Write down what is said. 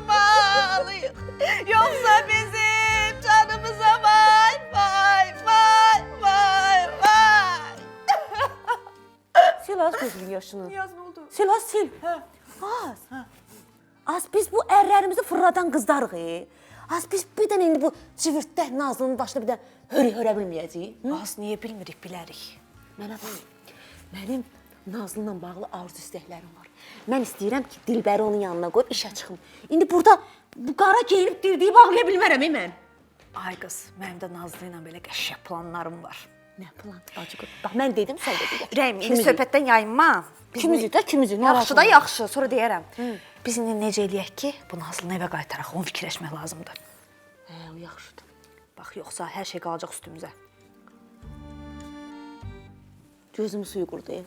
durmalıyıq. Yoxsa bizim canımıza vay, vay, vay, vay, vay. Sil az gözünün yaşını. Niyaz, nə oldu? Sil az, sil. Az biz bu ərlərimizi fırladan qızlarıq. Az biz bir dənə indi bu cıvırtdə Nazlının başına bir dənə hörə bilməyəcəyik. Az niyə bilmirik, bilərik. Mənə bax, mənim Nazlı'yla bağlı arzu istəklərim var. Mən istəyirəm ki, Dilbəri onun yanına qoyub işə çıxım. İndi burada bu qara geyinib dirdiyi bağlaya bilmərəm mən. Ay qız, mənim də Nazlı ilə belə qəşəng planlarım var. Nə plan, bacı qız? Bax, mən dedim, sən də deyək. Rəhim, indi söhbətdən yayınma. Kimizi. Yaxşı da yaxşı, sonra deyərəm. Biz indi necə eləyək ki, bu Nazlını evə qaytaraq, onu fikirləşmək lazımdır. O yaxşıdır. Bax, yoxsa hər şey qalacaq üstümüzə. Gözümü suyu qurdu.